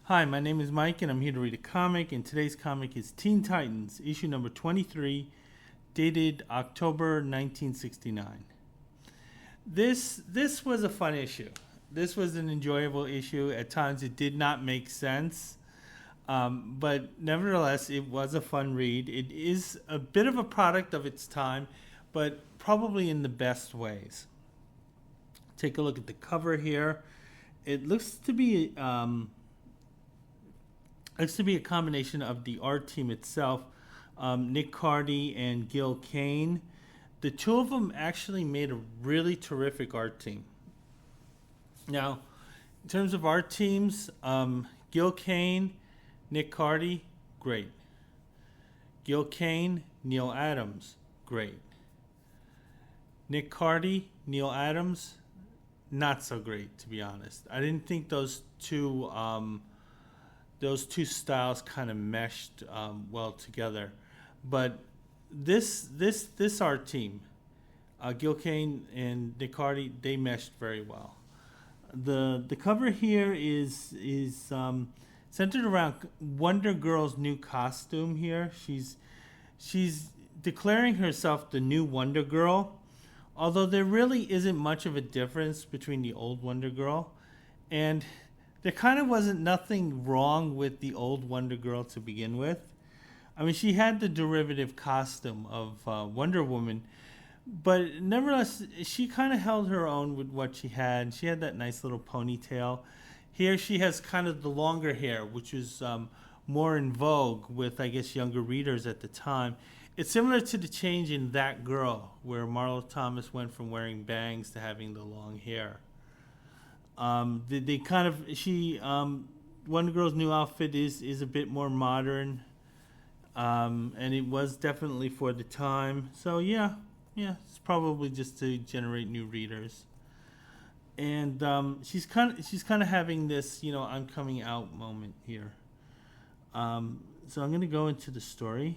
Hi, my name is Mike, and I'm here to read a comic. And today's comic is Teen Titans, issue number 23, dated October 1969. This was a fun issue. This was an enjoyable issue. At times, it did not make sense, but nevertheless, it was a fun read. It is a bit of a product of its time, but probably in the best ways. Take a look at the cover here. It looks to be a combination of the art team itself, Nick Cardy and Gil Kane. The two of them actually made a really terrific art team. Now, in terms of art teams, Gil Kane, Nick Cardy, great. Gil Kane, Neil Adams, great. Nick Cardy, Neil Adams, not so great, to be honest. I didn't think those two styles kind of meshed well together. But this art team, Gil Kane and Nick Cardy, they meshed very well. The cover here is centered around Wonder Girl's new costume here. She's declaring herself the new Wonder Girl, although there really isn't much of a difference between the old Wonder Girl. And there kind of wasn't nothing wrong with the old Wonder Girl to begin with. I mean, she had the derivative costume of Wonder Woman, but nevertheless, she kind of held her own with what she had. She had that nice little ponytail. Here she has kind of the longer hair, which is more in vogue with, I guess, younger readers at the time. It's similar to the change in That Girl, where Marlo Thomas went from wearing bangs to having the long hair. Wonder Girl's new outfit is a bit more modern, and it was definitely for the time. So yeah, it's probably just to generate new readers. And she's kind of having this, I'm coming out moment here. So I'm gonna go into the story,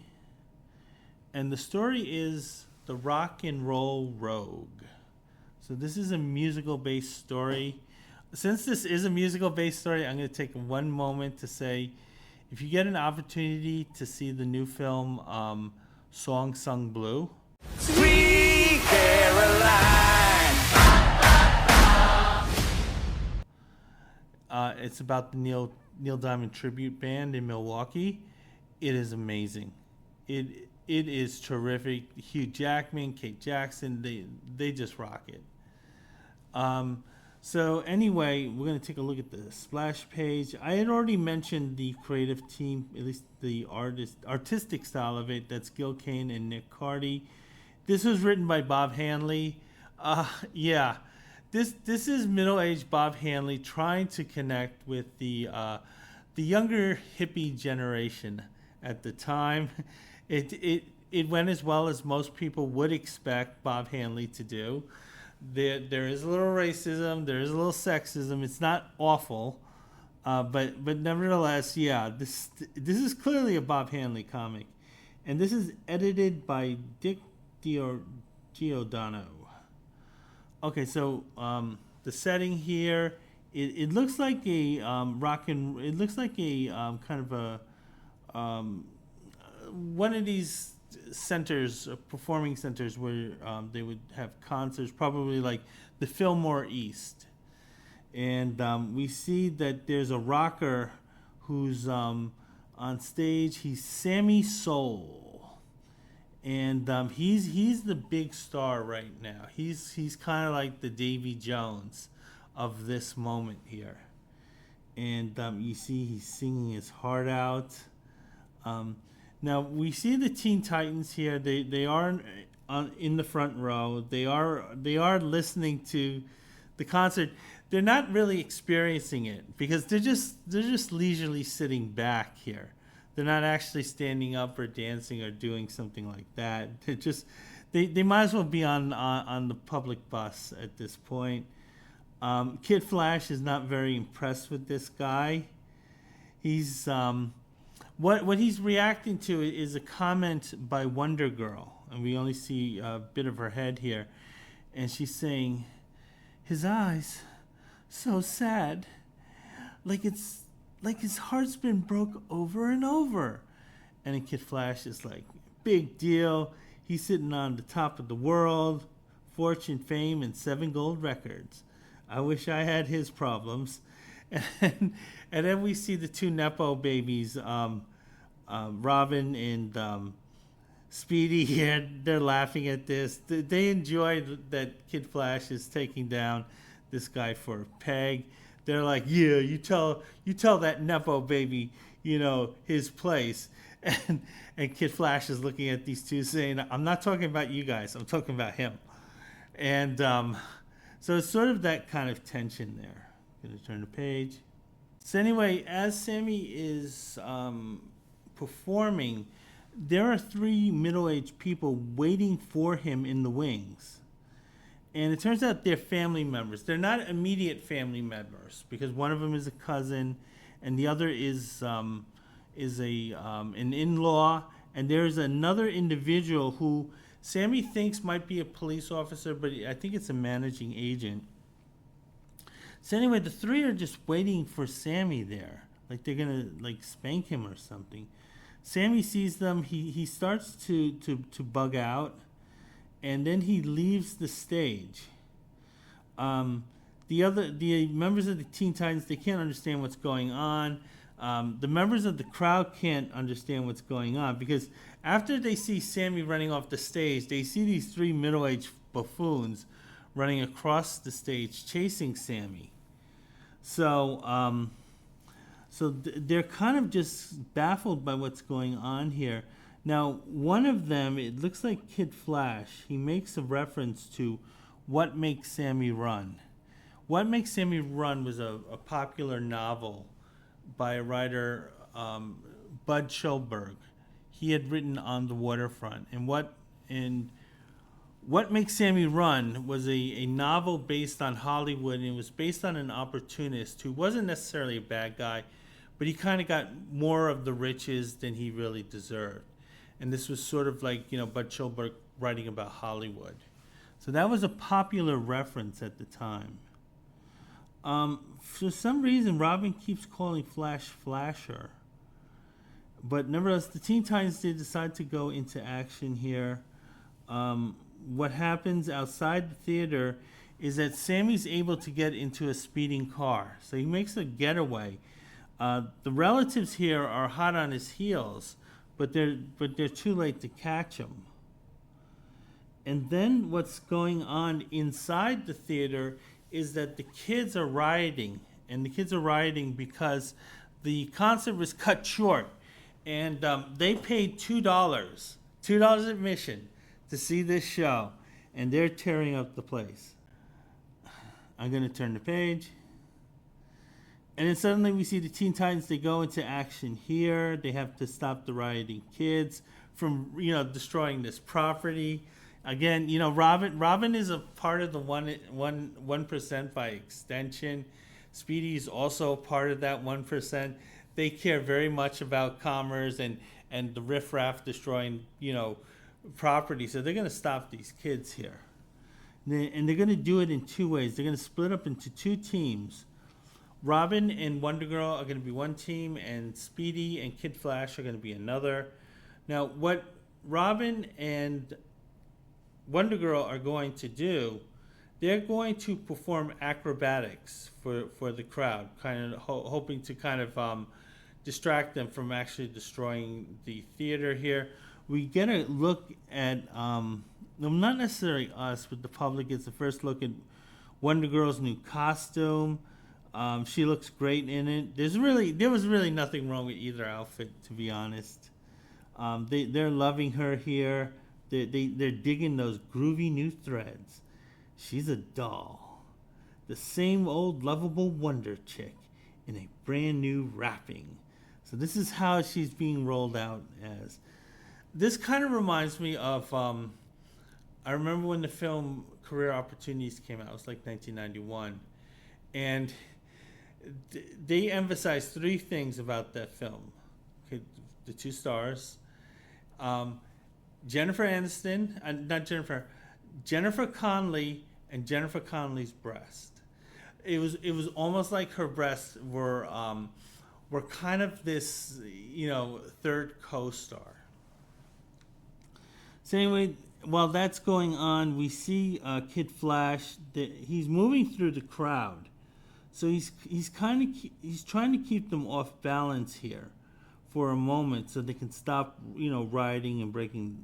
and the story is The Rock and Roll Rogue. So this is a musical-based story. Since this is a musical-based story, I'm going to take one moment to say, if you get an opportunity to see the new film, Song Sung Blue. Sweet Caroline! It's about the Neil Diamond tribute band in Milwaukee. It is amazing. It is terrific. Hugh Jackman, Kate Jackson, they just rock it. So anyway, we're going to take a look at the splash page. I had already mentioned the creative team, at least the artistic style of it. That's Gil Kane and Nick Cardy. This was written by Bob Hanley. This is middle-aged Bob Hanley trying to connect with the younger hippie generation at the time. It went as well as most people would expect Bob Hanley to do. There is a little racism, there is a little sexism. It's not awful, but nevertheless, this is clearly a Bob Hanley comic, and this is edited by Dick Giordano. Okay, so the setting here, it looks like a it looks like a kind of a one of these centers, performing centers, where they would have concerts, probably like the Fillmore East. And we see that there's a rocker who's on stage. He's Sammy Soul, and he's the big star right now. He's kind of like the Davy Jones of this moment here. And you see he's singing his heart out. Now we see the Teen Titans here. They are in the front row. They are listening to the concert. They're not really experiencing it because they're just leisurely sitting back here. They're not actually standing up or dancing or doing something like that. They might as well be on the public bus at this point. Kid Flash is not very impressed with this guy. He's What he's reacting to is a comment by Wonder Girl, and we only see a bit of her head here, and she's saying, "His eyes, so sad, like it's like his heart's been broke over and over. And then Kid Flash is like, big deal. He's sitting on the top of the world, fortune, fame, and 7 gold records. I wish I had his problems. And then we see the 2 Nepo babies, Robin and Speedy here. They're laughing at this. They enjoy that Kid Flash is taking down this guy for a peg. They're like, yeah, you tell that Nepo baby, his place. And Kid Flash is looking at these two saying, I'm not talking about you guys, I'm talking about him. And so it's sort of that kind of tension there. I'm going to turn the page. So anyway, as Sammy is performing, there are 3 middle-aged people waiting for him in the wings. And it turns out they're family members. They're not immediate family members because one of them is a cousin and the other is an in-law. And there's another individual who Sammy thinks might be a police officer, but I think it's a managing agent. So anyway, the 3 are just waiting for Sammy there. Like they're going to spank him or something. Sammy sees them. He starts to bug out. And then he leaves the stage. The members of the Teen Titans, they can't understand what's going on. The members of the crowd can't understand what's going on because after they see Sammy running off the stage, they see these 3 middle-aged buffoons running across the stage chasing Sammy. So they're kind of just baffled by what's going on here. Now, one of them, it looks like Kid Flash, he makes a reference to What Makes Sammy Run. What Makes Sammy Run was a popular novel by a writer, Bud Schulberg. He had written On the Waterfront. And What Makes Sammy Run was a novel based on Hollywood, and it was based on an opportunist who wasn't necessarily a bad guy, but he kind of got more of the riches than he really deserved. And this was sort of like, Bud Schulberg writing about Hollywood. So that was a popular reference at the time. For some reason, Robin keeps calling Flash Flasher. But nevertheless, the Teen Titans did decide to go into action here. What happens outside the theater is that Sammy's able to get into a speeding car. So he makes a getaway. The relatives here are hot on his heels, but they're too late to catch him. And then what's going on inside the theater is that the kids are rioting, and the kids are rioting because the concert was cut short, and they paid $2 admission to see this show, and they're tearing up the place. I'm going to turn the page. And then suddenly we see the Teen Titans, they go into action here. They have to stop the rioting kids from, destroying this property. Again, Robin is a part of the 1% by extension. Speedy is also a part of that 1%. They care very much about commerce and the riffraff destroying, property. So they're going to stop these kids here. And they're going to do it in 2 ways. They're going to split up into 2 teams. Robin and Wonder Girl are going to be one team, and Speedy and Kid Flash are going to be another. Now, what Robin and Wonder Girl are going to do, they're going to perform acrobatics for the crowd, kind of hoping to kind of distract them from actually destroying the theater here. We get a look at, not necessarily us, but the public gets the first look at Wonder Girl's new costume. She looks great in it. There was really nothing wrong with either outfit, to be honest. They're loving her here. They're digging those groovy new threads. She's a doll. The same old lovable Wonder Chick in a brand new wrapping. So this is how she's being rolled out as. This kind of reminds me of, I remember when the film Career Opportunities came out. It was like 1991. And they emphasized 3 things about that film. Okay, the 2 stars. Jennifer Connelly and Jennifer Connelly's breast. It was almost like her breasts were were kind of this, third co-star. So anyway, while that's going on, we see Kid Flash. He's moving through the crowd, so he's trying to keep them off balance here for a moment, so they can stop, rioting and breaking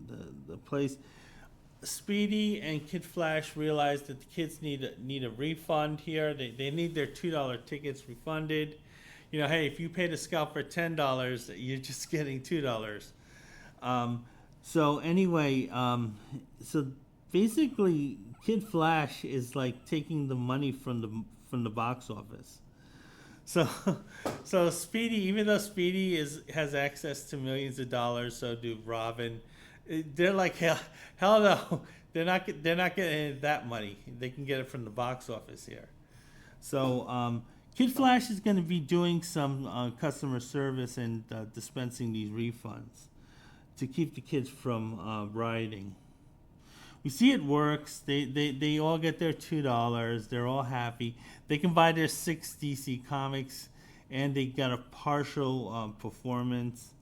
the place. Speedy and Kid Flash realize that the kids need a refund here. They need their $2 tickets refunded. Hey, if you paid a scalper $10, you're just getting $2. So anyway, so basically, Kid Flash is like taking the money from the box office. So Speedy, even though Speedy has access to millions of dollars, so do Robin. They're like hell no, they're not getting that money. They can get it from the box office here. So Kid Flash is going to be doing some customer service and dispensing these refunds to keep the kids from rioting. We see it works. They all get their $2. They're all happy. They can buy their 6 DC comics, and they got a partial performance.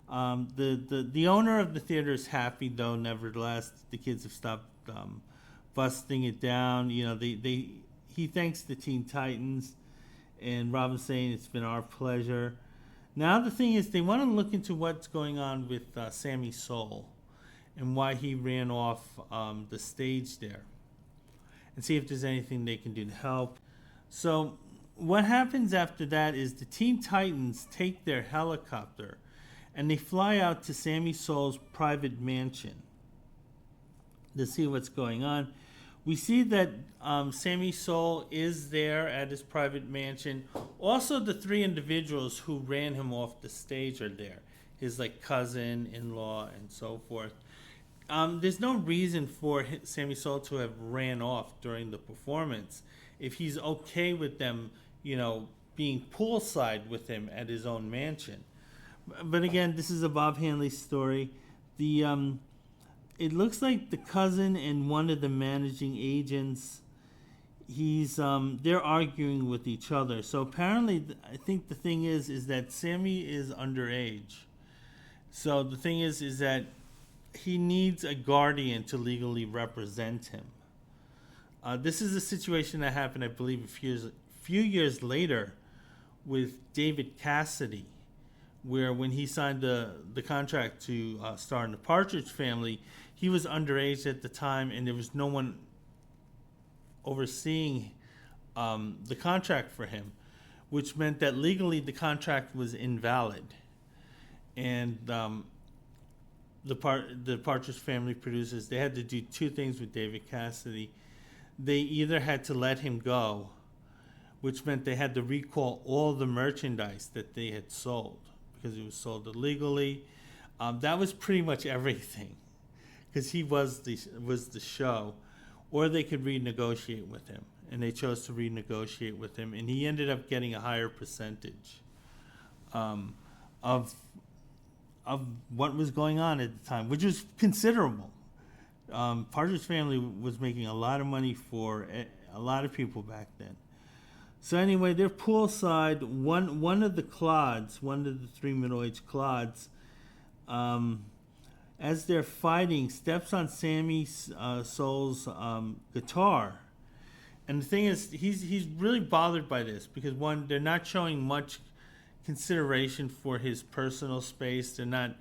The owner of the theater is happy, though. Nevertheless, the kids have stopped busting it down. He thanks the Teen Titans, and Robin's saying it's been our pleasure. Now the thing is, they want to look into what's going on with Sammy Soul and why he ran off the stage there, and see if there's anything they can do to help. So what happens after that is the Teen Titans take their helicopter and they fly out to Sammy Soul's private mansion to see what's going on. We see that Sammy Soul is there at his private mansion. Also, the 3 individuals who ran him off the stage are there. His cousin, in-law, and so forth. There's no reason for Sammy Soul to have ran off during the performance if he's okay with them, being poolside with him at his own mansion. But again, this is a Bob Hanley story. It looks like the cousin and one of the managing agents, they're arguing with each other. So apparently, I think the thing is that Sammy is underage. So the thing is that he needs a guardian to legally represent him. This is a situation that happened, I believe, a few years later with David Cassidy, where when he signed the contract to star in the Partridge Family, he was underage at the time, and there was no one overseeing the contract for him, which meant that legally the contract was invalid. And the Partridge Family producers, they had to do 2 things with David Cassidy. They either had to let him go, which meant they had to recall all the merchandise that they had sold because it was sold illegally. That was pretty much everything, because he was the show. Or they could renegotiate with him, and they chose to renegotiate with him, and he ended up getting a higher percentage of what was going on at the time, which was considerable. Partridge Family was making a lot of money for a lot of people back then. So anyway, they're poolside. One of the clods, one of the 3 middle-aged clods, as they're fighting, steps on Sammy Soul's guitar. And the thing is, he's really bothered by this because, one, they're not showing much consideration for his personal space. They're not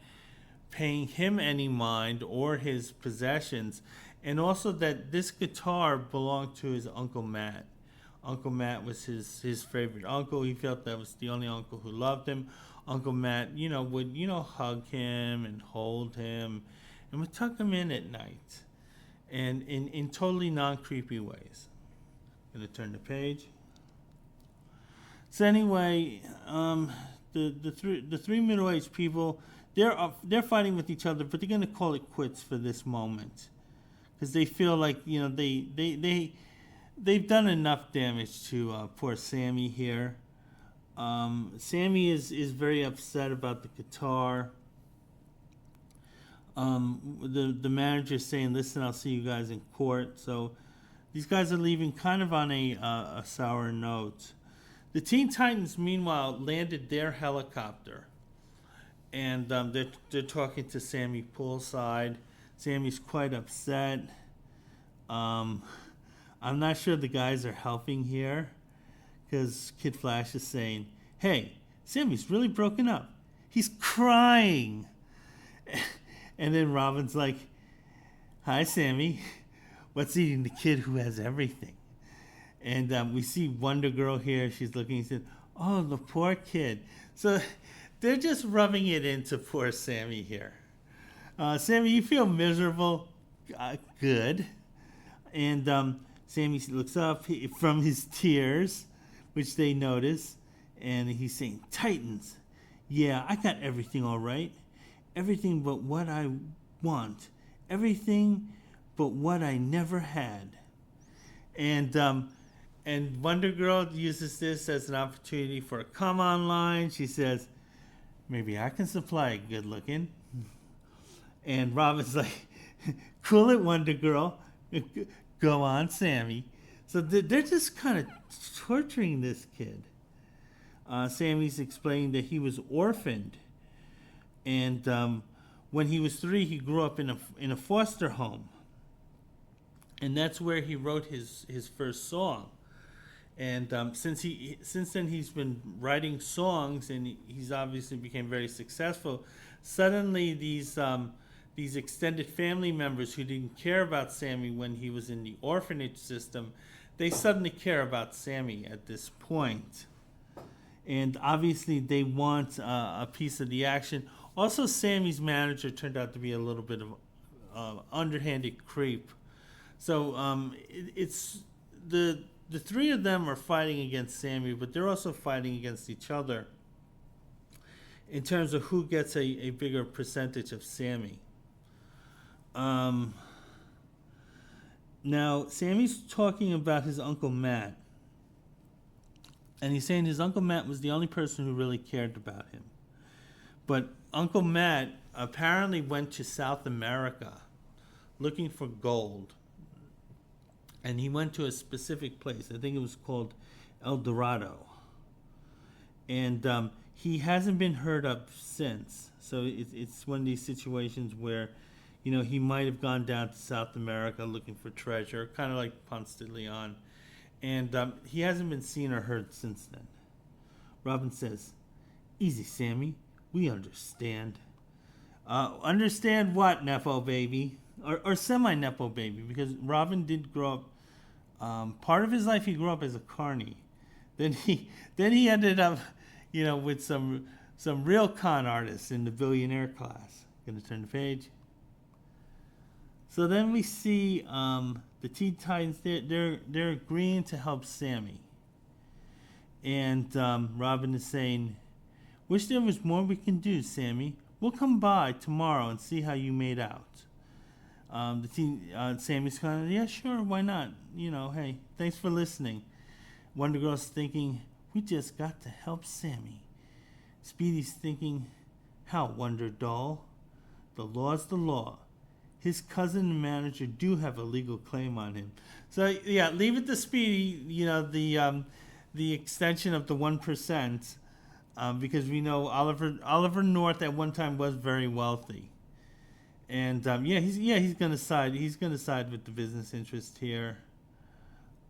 paying him any mind or his possessions. And also that this guitar belonged to his Uncle Matt. Uncle Matt was his favorite uncle. He felt that was the only uncle who loved him. Uncle Matt, would, hug him and hold him and would tuck him in at night, and in totally non-creepy ways. I'm going to turn the page. So anyway, the 3 middle-aged people, they're fighting with each other, but they're going to call it quits for this moment because they feel like, they've done enough damage to poor Sammy here. Sammy is very upset about the guitar. The manager's saying, "Listen, I'll see you guys in court." So these guys are leaving kind of on a sour note. The Teen Titans, meanwhile, landed their helicopter, and they're talking to Sammy poolside. Sammy's quite upset. I'm not sure the guys are helping here, because Kid Flash is saying, "Hey, Sammy's really broken up. He's crying." And then Robin's like, "Hi, Sammy. What's eating the kid who has everything?" And we see Wonder Girl here. She's looking and said, "Oh, the poor kid." So they're just rubbing it into poor Sammy here. Sammy, you feel miserable? Good. And Sammy looks up from his tears, which they notice, and he's saying, "Titans, yeah, I got everything all right. Everything but what I want. Everything but what I never had." And Wonder Girl uses this as an opportunity for a come-on line. She says, "Maybe I can supply a good-looking." And Robin's like, "Cool it, Wonder Girl. Go on, Sammy." So they're just kind of torturing this kid. Sammy's explaining that he was orphaned, and when he was 3, he grew up in a foster home, and that's where he wrote his first song. And since then he's been writing songs, and he's obviously became very successful. Suddenly these extended family members who didn't care about Sammy when he was in the orphanage system, they suddenly care about Sammy at this point. And obviously they want a piece of the action. Also, Sammy's manager turned out to be a little bit of underhanded creep. So it's the 3 of them are fighting against Sammy, but they're also fighting against each other in terms of who gets a bigger percentage of Sammy. Now, Sammy's talking about his Uncle Matt. And he's saying his Uncle Matt was the only person who really cared about him. But Uncle Matt apparently went to South America looking for gold. And he went to a specific place. I think it was called El Dorado. And he hasn't been heard of since. So it's one of these situations where, he might have gone down to South America looking for treasure, kind of like Ponce de Leon. And he hasn't been seen or heard since then. Robin says, "Easy, Sammy. We understand." Understand what, Nepo baby? Or semi-Nepo baby, because Robin did grow up. Part of his life, he grew up as a carny. Then he ended up, with some real con artists in the billionaire class. Gonna turn the page. So then we see the Teen Titans. They're agreeing to help Sammy, and Robin is saying, "Wish there was more we can do, Sammy. We'll come by tomorrow and see how you made out." Sammy's kind of, "Yeah, sure, why not? Hey, thanks for listening." Wonder Girl's thinking, "We just got to help Sammy." Speedy's thinking, "How, Wonder Doll? The law's the law. His cousin and manager do have a legal claim on him." So yeah, leave it to Speedy. The extension of the 1%, because we know Oliver North at one time was very wealthy, and he's gonna side with the business interest here.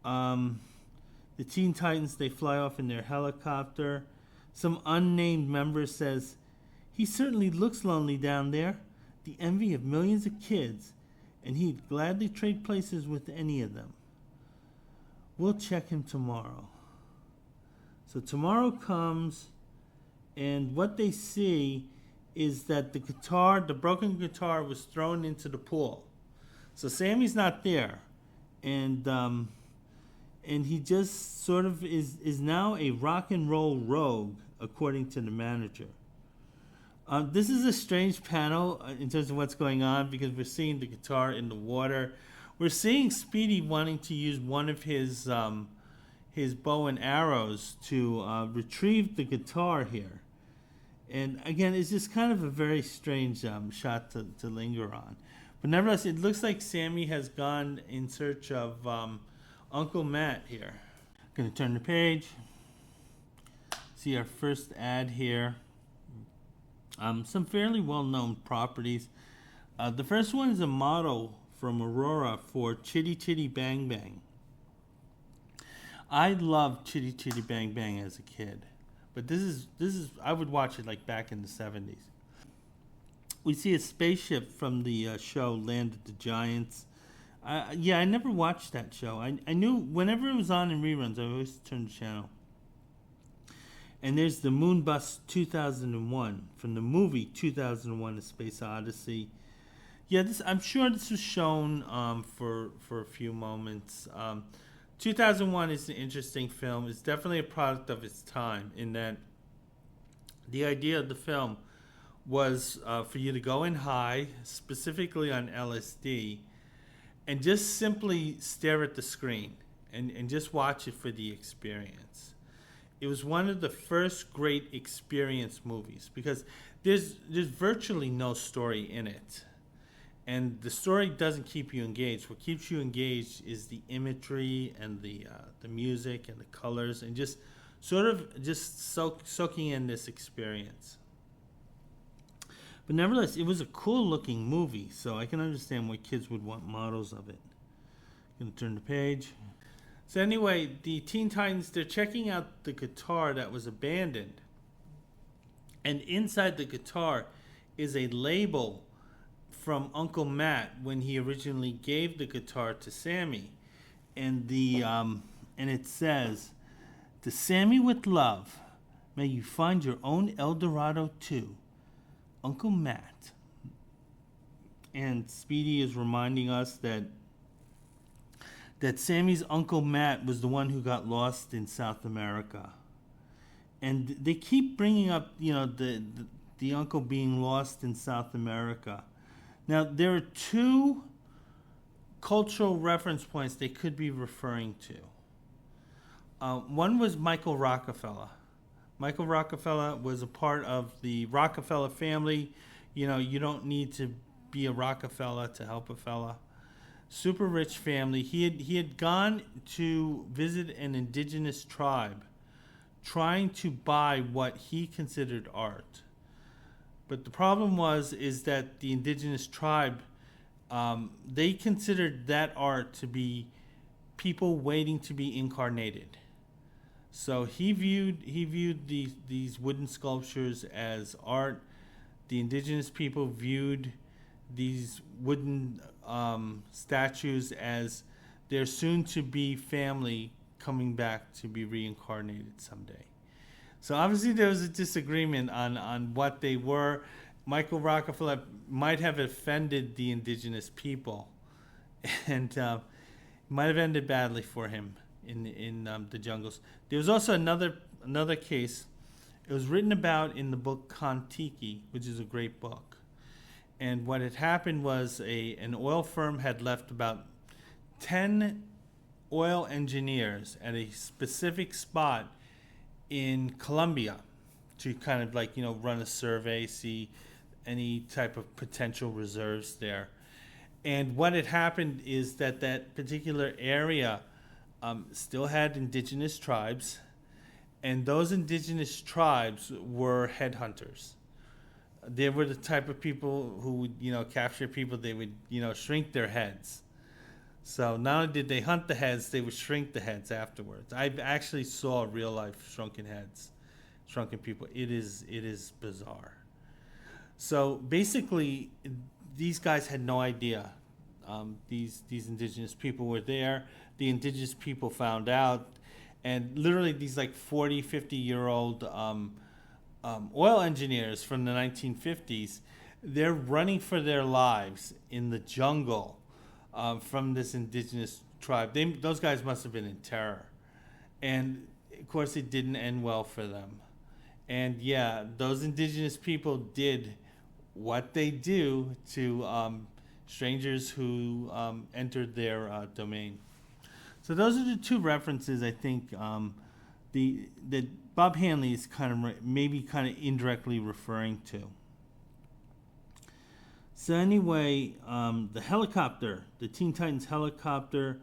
The Teen Titans, they fly off in their helicopter. Some unnamed member says, "He certainly looks lonely down there. The envy of millions of kids, and he'd gladly trade places with any of them. We'll check him tomorrow." So tomorrow comes, and what they see is that the broken guitar was thrown into the pool. So Sammy's not there, and he just sort of is now a rock and roll rogue, according to the manager. This is a strange panel in terms of what's going on, because we're seeing the guitar in the water. We're seeing Speedy wanting to use one of his bow and arrows to retrieve the guitar here. And again, it's just kind of a very strange shot to linger on. But nevertheless, it looks like Sammy has gone in search of Uncle Matt here. Going to turn the page. See our first ad here. Some fairly well-known properties. The first one is a model from Aurora for Chitty Chitty Bang Bang. I loved Chitty Chitty Bang Bang as a kid, but this is I would watch it like back in the 70s. We see a spaceship from the show Land of the Giants. I never watched that show. I knew whenever it was on in reruns, I always turned the channel. And there's the Moon Bus 2001 from the movie 2001: A Space Odyssey. Yeah, I'm sure this was shown for a few moments. 2001 is an interesting film. It's definitely a product of its time in that the idea of the film was for you to go in high, specifically on LSD, and just simply stare at the screen and just watch it for the experience. It was one of the first great experience movies because there's virtually no story in it. And the story doesn't keep you engaged. What keeps you engaged is the imagery and the music and the colors and just sort of just soaking in this experience. But nevertheless, it was a cool looking movie, so I can understand why kids would want models of it. Gonna turn the page. So anyway, the Teen Titans, they're checking out the guitar that was abandoned. And inside the guitar is a label from Uncle Matt when he originally gave the guitar to Sammy. And it says, "To Sammy with love, may you find your own El Dorado too. Uncle Matt." And Speedy is reminding us that Sammy's Uncle Matt was the one who got lost in South America. And they keep bringing up, the uncle being lost in South America. Now, there are two cultural reference points they could be referring to. One was Michael Rockefeller. Michael Rockefeller was a part of the Rockefeller family. You don't need to be a Rockefeller to help a fella. Super rich family. He had gone to visit an indigenous tribe, trying to buy what he considered art. But the problem is that the indigenous tribe, they considered that art to be people waiting to be incarnated. So he viewed these wooden sculptures as art. The indigenous people viewed these wooden statues as their soon-to-be family coming back to be reincarnated someday. So obviously there was a disagreement on what they were. Michael Rockefeller might have offended the indigenous people, and might have ended badly for him in the jungles. There was also another case. It was written about in the book Kon-Tiki, which is a great book. And what had happened was an oil firm had left about 10 oil engineers at a specific spot in Colombia to kind of run a survey, see any type of potential reserves there. And what had happened is that particular area still had indigenous tribes, and those indigenous tribes were headhunters. They were the type of people who would, capture people. They would, shrink their heads. So not only did they hunt the heads, they would shrink the heads afterwards. I actually saw real life shrunken heads, shrunken people. It is bizarre. So basically, these guys had no idea. These indigenous people were there. The indigenous people found out, and literally these 40, 50-year-old oil engineers from the 1950s, they're running for their lives in the jungle from this indigenous tribe. Those guys must have been in terror. And, of course, it didn't end well for them. And, yeah, those indigenous people did what they do to strangers who entered their domain. So those are the two references, I think, that Bob Hanley is maybe indirectly referring to. So anyway, the helicopter, the Teen Titans helicopter,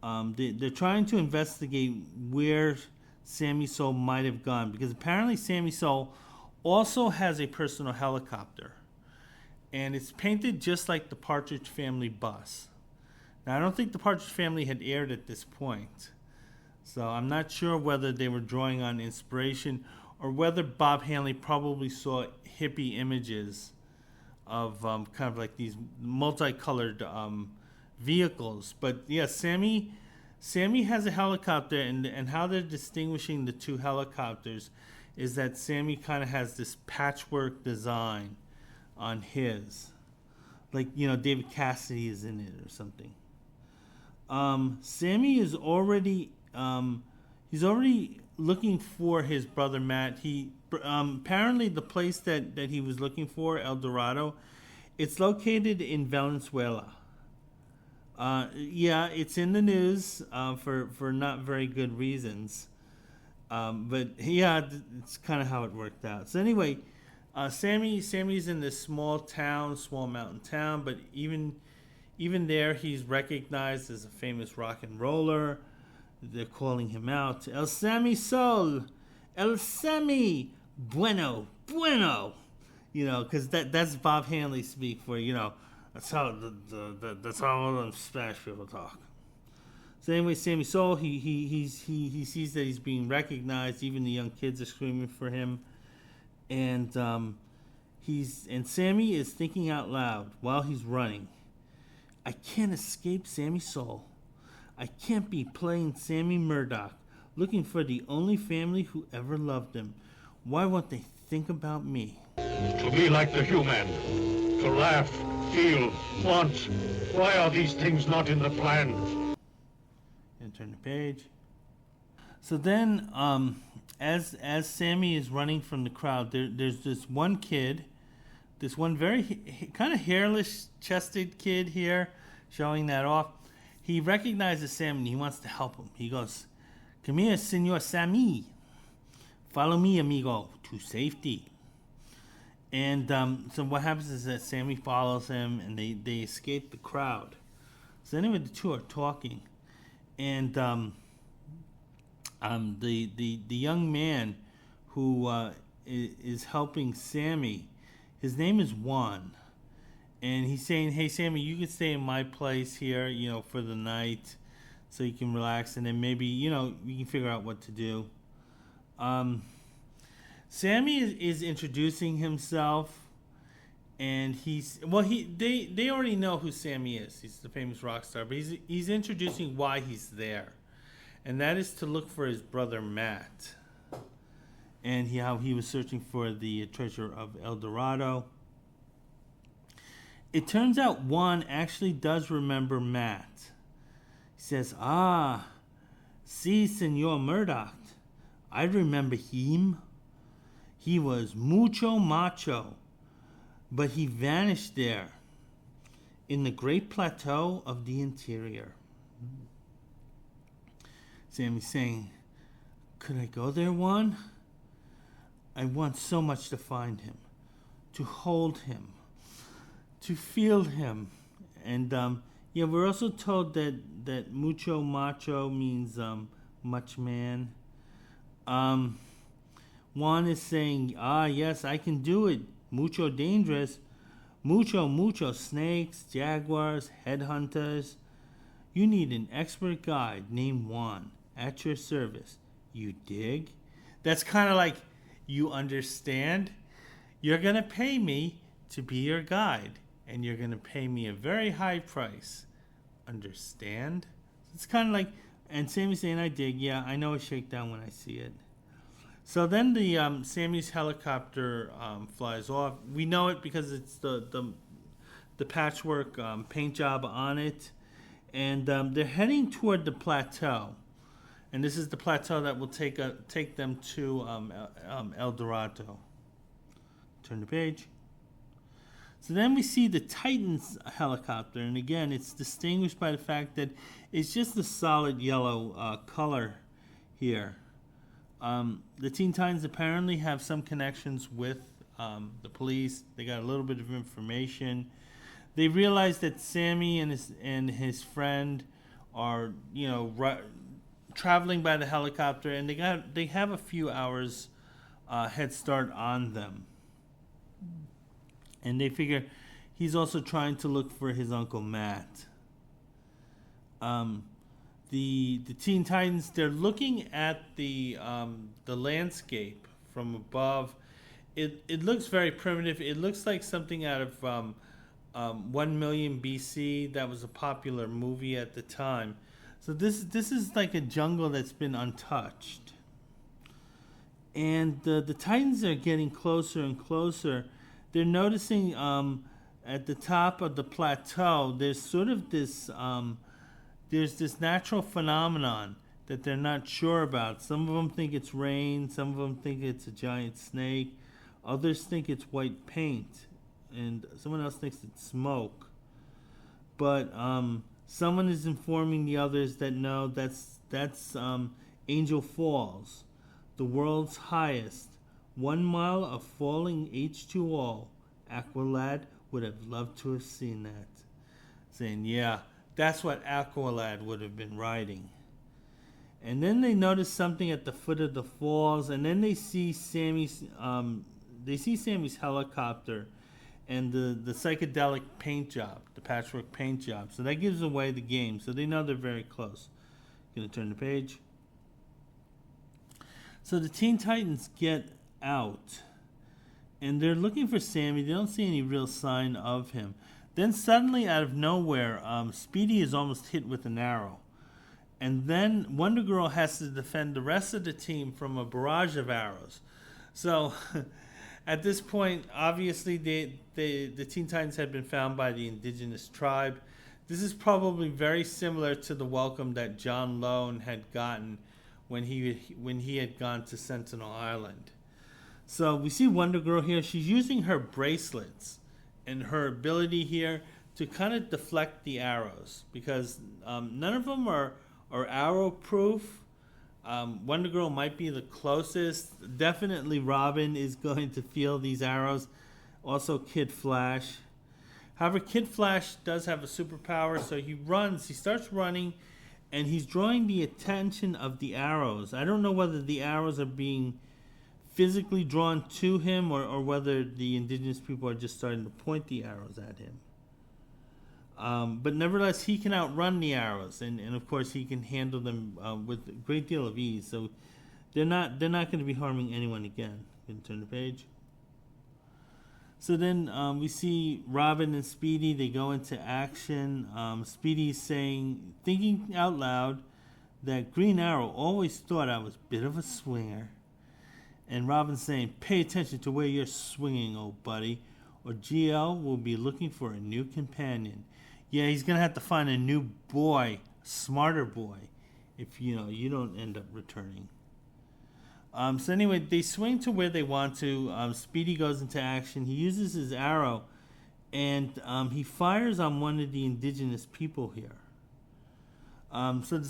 they're trying to investigate where Sammy Soul might have gone, because apparently Sammy Soul also has a personal helicopter, and it's painted just like the Partridge Family bus. Now, I don't think the Partridge Family had aired at this point, so I'm not sure whether they were drawing on inspiration or whether Bob Hanley probably saw hippie images of kind of like these multicolored vehicles. But yeah, Sammy has a helicopter, and how they're distinguishing the two helicopters is that Sammy kind of has this patchwork design on his, like, you know, David Cassidy is in it or something. Sammy is already he's already looking for his brother Matt. He apparently the place that he was looking for, El Dorado, it's located in Valenzuela. Yeah, it's in the news for not very good reasons. But yeah, it's kind of how it worked out. So anyway, Sammy's in this small mountain town, but even there, he's recognized as a famous rock and roller. They're calling him out, El Sammy Sol, El Sammy, bueno, bueno. You know, because that's Bob Hanley speak for, you know, that's how that's how all them Spanish people talk. So anyway, Sammy Soul, he sees that he's being recognized. Even the young kids are screaming for him, and Sammy is thinking out loud while he's running. I can't escape Sammy Soul. I can't be playing Sammy Murdoch, looking for the only family who ever loved him. Why won't they think about me? To be like the human, to laugh, feel, want. Why are these things not in the plan? And turn the page. So then, as Sammy is running from the crowd, there's this one kid, this one very kind of hairless, chested kid here, showing that off. He recognizes Sammy and he wants to help him. He goes, "Come here, Senor Sammy. Follow me, amigo, to safety." And so what happens is that Sammy follows him, and they escape the crowd. So anyway, the two are talking, and the young man who is helping Sammy, his name is Juan, and he's saying, "Hey, Sammy, you can stay in my place here, you know, for the night, so you can relax, and then maybe, you know, you can figure out what to do." Sammy is introducing himself, and they already know who Sammy is. He's the famous rock star, but he's introducing why he's there, and that is to look for his brother Matt, and how he was searching for the treasure of El Dorado. It turns out Juan actually does remember Matt. He says, "Ah, si, Senor Murdoch, I remember him. He was mucho macho, but he vanished there in the great plateau of the interior." Sammy's saying, "Could I go there, Juan? I want so much to find him, to hold him, to feel him." And yeah, we're also told that mucho macho means much man. Juan is saying, "Ah, yes, I can do it. Mucho dangerous. Mucho snakes, jaguars, headhunters. You need an expert guide named Juan at your service. You dig?" That's kind of like, you understand? You're going to pay me to be your guide, and you're going to pay me a very high price. Understand? It's kind of like, and Sammy's saying, "I dig. Yeah, I know a shakedown when I see it." So then the Sammy's helicopter flies off. We know it because it's the patchwork paint job on it, and they're heading toward the plateau, and this is the plateau that will take them to El Dorado. Turn the page. So then we see the Titan's helicopter, and again, it's distinguished by the fact that it's just a solid yellow color here. The Teen Titans apparently have some connections with the police. They got a little bit of information. They realize that Sammy and his friend are, you know, traveling by the helicopter, and they have a few hours head start on them, and they figure he's also trying to look for his Uncle Matt. The Teen Titans, they're looking at the landscape from above. It looks very primitive. It looks like something out of 1 million BC. That was a popular movie at the time. So this is like a jungle that's been untouched. And the Titans are getting closer and closer. They're noticing at the top of the plateau, there's sort of this there's this natural phenomenon that they're not sure about. Some of them think it's rain. Some of them think it's a giant snake. Others think it's white paint, and someone else thinks it's smoke. But someone is informing the others that no, that's Angel Falls, the world's highest. 1 mile of falling H2O. Aqualad would have loved to have seen that. Saying, yeah, that's what Aqualad would have been riding. And then they notice something at the foot of the falls, and then they see Sammy's helicopter and the psychedelic paint job, the patchwork paint job. So that gives away the game. So they know they're very close. Gonna turn the page. So the Teen Titans get out, and they're looking for Sammy. They don't see any real sign of him. Then suddenly, out of nowhere, Speedy is almost hit with an arrow. And then Wonder Girl has to defend the rest of the team from a barrage of arrows. So at this point, obviously, the Teen Titans had been found by the indigenous tribe. This is probably very similar to the welcome that John Lone had gotten when he had gone to Sentinel Island. So we see Wonder Girl here. She's using her bracelets and her ability here to kind of deflect the arrows, because none of them are arrow proof. Wonder Girl might be the closest. Definitely Robin is going to feel these arrows. Also Kid Flash. However, Kid Flash does have a superpower, so he starts running, and he's drawing the attention of the arrows. I don't know whether the arrows are being physically drawn to him or whether the indigenous people are just starting to point the arrows at him. But nevertheless, he can outrun the arrows, and of course he can handle them with a great deal of ease. So they're not going to be harming anyone again. You can turn the page. So then we see Robin and Speedy. They go into action. Speedy's thinking out loud, that Green Arrow always thought I was a bit of a swinger. And Robin's saying, pay attention to where you're swinging, old buddy, or GL will be looking for a new companion. Yeah, he's going to have to find a new boy, a smarter boy, if you don't end up returning. So anyway, they swing to where they want to. Speedy goes into action. He uses his arrow, and he fires on one of the indigenous people here. So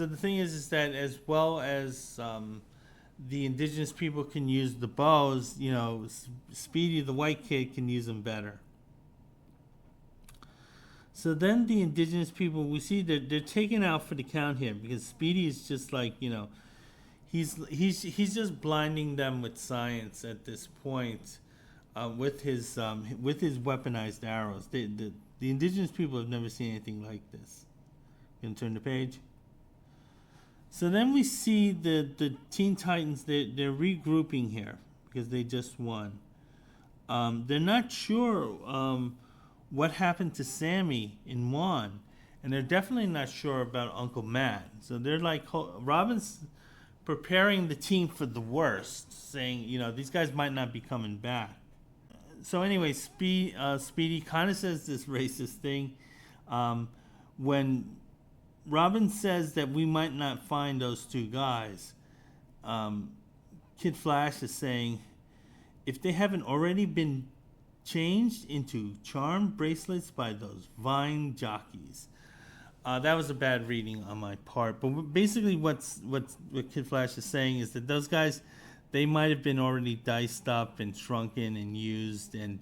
the thing is that as well as the indigenous people can use the bows, Speedy, the white kid, can use them better. So then the indigenous people, we see that they're taken out for the count here, because Speedy is just like, he's just blinding them with science at this point, with his weaponized arrows. The indigenous people have never seen anything like this. You can turn the page. So then we see the Teen Titans. They're regrouping here because they just won. They're not sure what happened to Sammy in one, and they're definitely not sure about Uncle Matt. So they're like, Robin's preparing the team for the worst, saying, these guys might not be coming back. So anyway, Speedy kind of says this racist thing when Robin says that we might not find those two guys. Kid Flash is saying, if they haven't already been changed into charm bracelets by those vine jockeys. That was a bad reading on my part, but basically what Kid Flash is saying is that those guys, they might have been already diced up and shrunken and used, and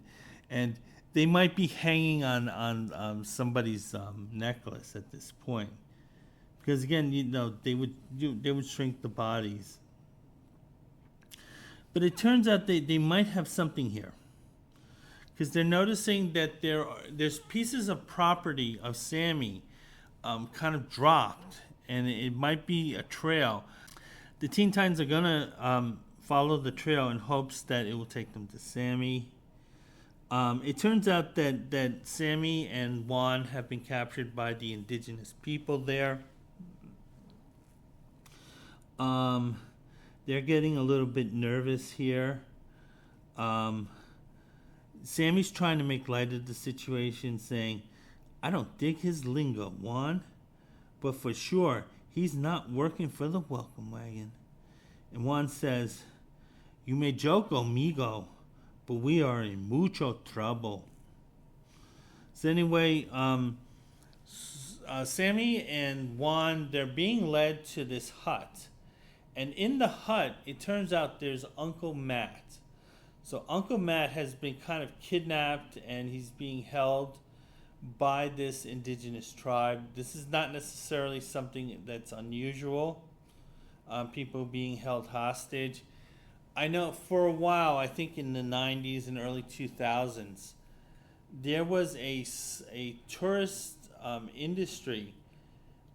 they might be hanging on somebody's necklace at this point. because again, they would shrink the bodies. But it turns out they might have something here, because they're noticing that there's pieces of property of Sammy kind of dropped, and it might be a trail. The Teen Titans are gonna follow the trail in hopes that it will take them to Sammy. It turns out that Sammy and Juan have been captured by the indigenous people there. They're getting a little bit nervous here. Sammy's trying to make light of the situation, saying, "I don't dig his lingo, Juan, but for sure, he's not working for the welcome wagon." And Juan says, "You may joke, amigo, but we are in mucho trouble." So anyway, Sammy and Juan, they're being led to this hut. And in the hut, it turns out there's Uncle Matt. So Uncle Matt has been kind of kidnapped, and he's being held by this indigenous tribe. This is not necessarily something that's unusual, people being held hostage. I know for a while, I think in the 90s and early 2000s, there was a tourist industry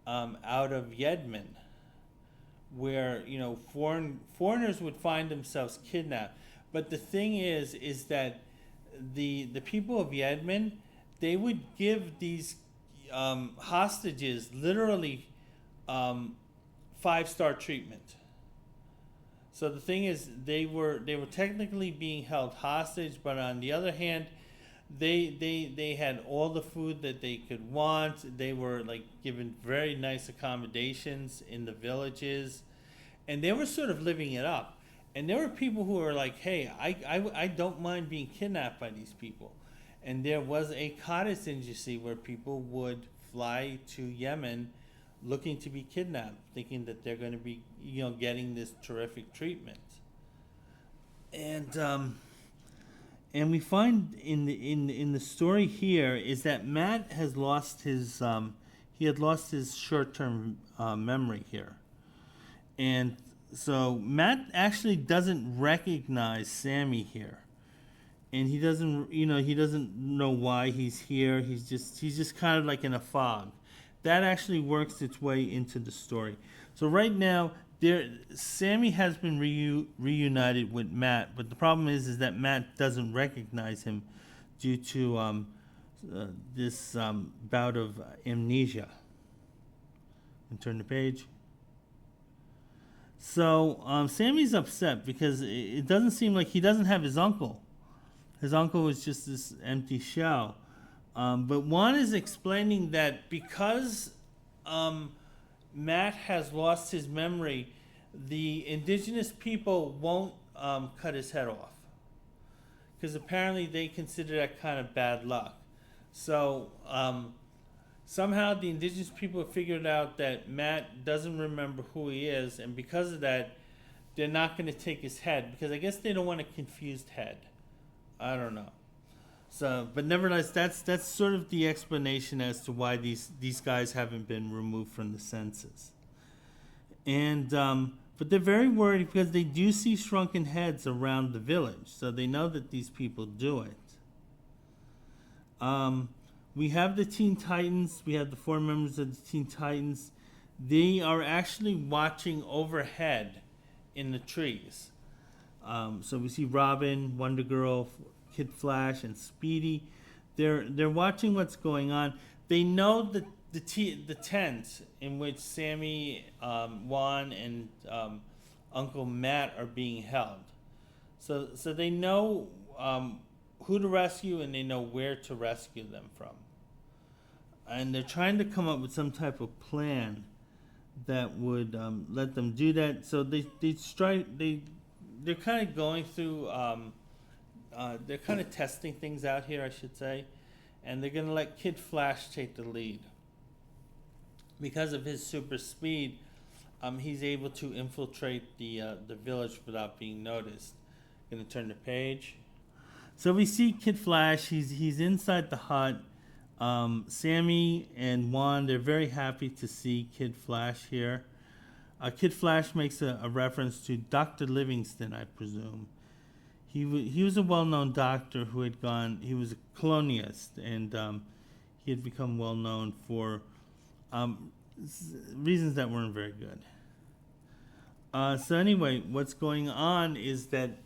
out of Yemen, where foreigners would find themselves kidnapped. But the thing is that the people of Yemen, they would give these hostages literally 5-star treatment. So the thing is, they were technically being held hostage, but on the other hand, they had all the food that they could want. They were given very nice accommodations in the villages, and they were sort of living it up. And there were people who were like, "Hey, I don't mind being kidnapped by these people." And there was a cottage industry where people would fly to Yemen looking to be kidnapped, thinking that they're going to be getting this terrific treatment. And we find in the story here is that Matt has lost his short-term memory here, and so Matt actually doesn't recognize Sammy here, and he doesn't know why he's here. He's just kind of like in a fog. That actually works its way into the story. So right now, Sammy has been reunited with Matt, but the problem is that Matt doesn't recognize him due to this bout of amnesia. And turn the page. So Sammy's upset because it doesn't seem like he doesn't have his uncle. His uncle is just this empty shell. But Juan is explaining that because Matt has lost his memory, the indigenous people won't cut his head off, because apparently they consider that kind of bad luck. So somehow the indigenous people have figured out that Matt doesn't remember who he is, and because of that, they're not going to take his head, because I guess they don't want a confused head. I don't know. So, but nevertheless, that's sort of the explanation as to why these guys haven't been removed from the census. And but they're very worried because they do see shrunken heads around the village, so they know that these people do it. We have the Teen Titans. We have the 4 members of the Teen Titans. They are actually watching overhead in the trees. So we see Robin, Wonder Girl, Kid Flash, and Speedy. They're watching what's going on. They know that the tent in which Sammy, Juan, and Uncle Matt are being held. So they know who to rescue, and they know where to rescue them from. And they're trying to come up with some type of plan that would let them do that. So they're kind of going through. They're kind of testing things out here, I should say, and they're going to let Kid Flash take the lead. Because of his super speed, he's able to infiltrate the village without being noticed. Going to turn the page. So we see Kid Flash. He's inside the hut. Sammy and Juan, they're very happy to see Kid Flash here. Kid Flash makes a reference to Dr. Livingston, I presume. He was a well-known doctor who had gone, he was a colonialist, and he had become well-known for reasons that weren't very good. So anyway, what's going on is that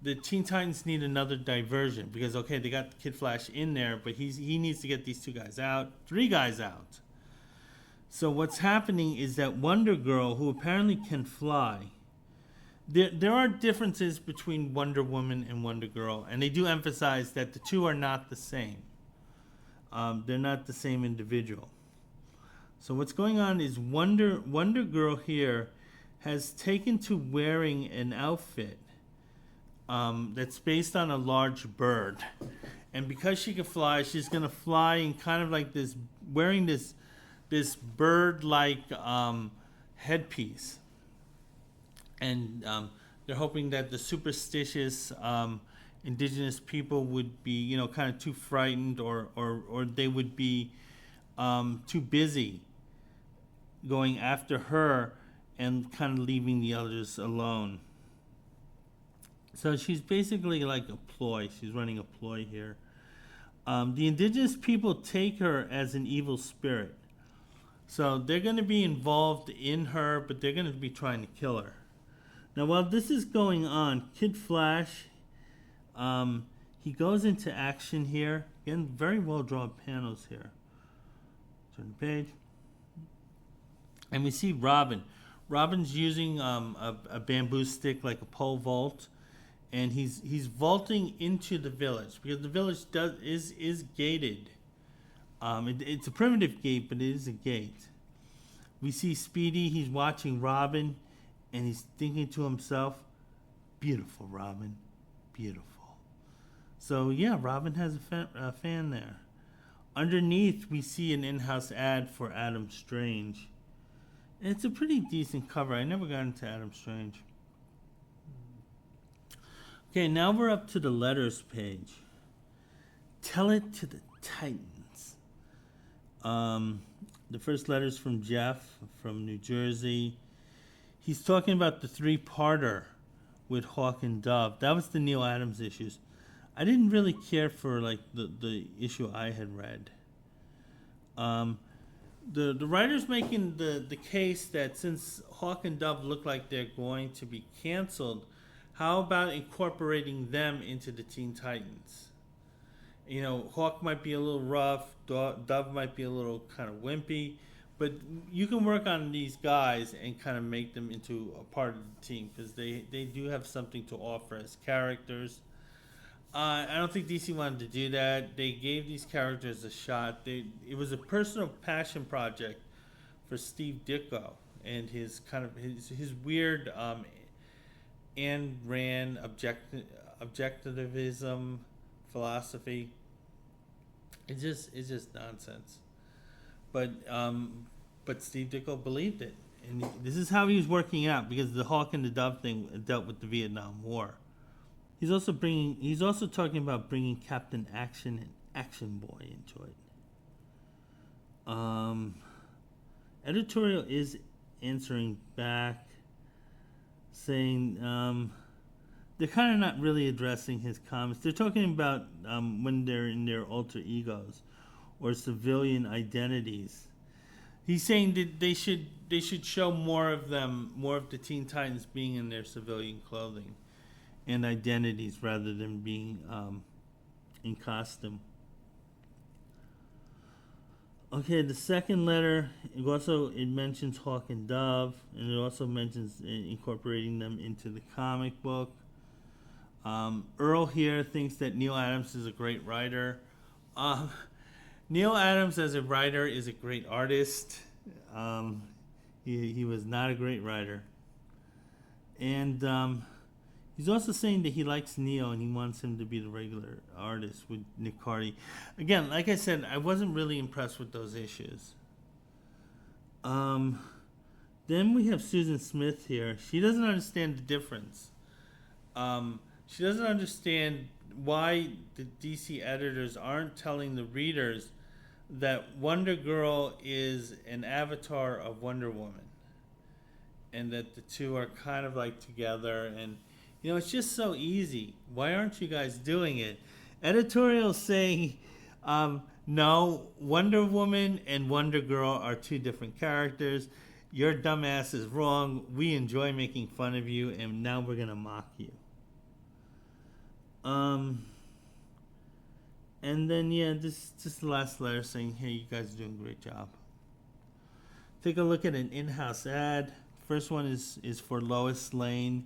the Teen Titans need another diversion because, okay, they got Kid Flash in there, but he needs to get these 2 guys out, 3 guys out. So what's happening is that Wonder Girl, who apparently can fly, there are differences between Wonder Woman and Wonder Girl, and they do emphasize that the 2 are not the same. They're not the same individual. So what's going on is Wonder Girl here has taken to wearing an outfit that's based on a large bird. And because she can fly, she's going to fly in kind of like this, wearing this bird-like headpiece. And they're hoping that the superstitious indigenous people would be, kind of too frightened or they would be too busy going after her and kind of leaving the others alone. So she's basically like a ploy. She's running a ploy here. The indigenous people take her as an evil spirit. So they're going to be involved in her, but they're going to be trying to kill her. Now, while this is going on, Kid Flash, he goes into action here. Again, very well-drawn panels here. Turn the page. And we see Robin. Robin's using a bamboo stick like a pole vault, and he's vaulting into the village because the village is gated. It's a primitive gate, but it is a gate. We see Speedy. He's watching Robin, and he's thinking to himself, "Beautiful, Robin, beautiful." So yeah, Robin has a fan there. Underneath, we see an in-house ad for Adam Strange. It's a pretty decent cover. I never got into Adam Strange. Okay, now we're up to the letters page. Tell it to the Titans. The first letter's from Jeff from New Jersey. He's talking about the 3-parter with Hawk and Dove. That was the Neil Adams issues. I didn't really care for like the issue I had read. The writer's making the case that since Hawk and Dove look like they're going to be canceled, how about incorporating them into the Teen Titans? Hawk might be a little rough, Dove might be a little kind of wimpy, but you can work on these guys and kind of make them into a part of the team because they do have something to offer as characters. I don't think DC wanted to do that. They gave these characters a shot. It was a personal passion project for Steve Ditko and his weird Ayn Rand objectivism philosophy. It's just nonsense. But Steve Ditko believed it, and this is how he was working out because the Hawk and the Dove thing dealt with the Vietnam War. He's also talking about bringing Captain Action and Action Boy into it. Editorial is answering back, saying they're kind of not really addressing his comments. They're talking about when they're in their alter egos or civilian identities. He's saying that they should show more of the Teen Titans being in their civilian clothing and identities rather than being in costume. Okay, the second letter, it mentions Hawk and Dove, and it also mentions incorporating them into the comic book. Earl here thinks that Neil Adams is a great writer. Neil Adams as a writer is a great artist. He was not a great writer. And he's also saying that he likes Neo and he wants him to be the regular artist with Nick Cardy. Again, like I said, I wasn't really impressed with those issues. Then we have Susan Smith here. She doesn't understand the difference. She doesn't understand why the DC editors aren't telling the readers that Wonder Girl is an avatar of Wonder Woman, and that the two are kind of like together. And it's just so easy. Why aren't you guys doing it? Editorial saying, no, Wonder Woman and Wonder Girl are two different characters. Your dumbass is wrong. We enjoy making fun of you, and now we're gonna mock you. And then this is the last letter saying, hey, you guys are doing a great job. Take a look at an in-house ad. First one is for Lois Lane.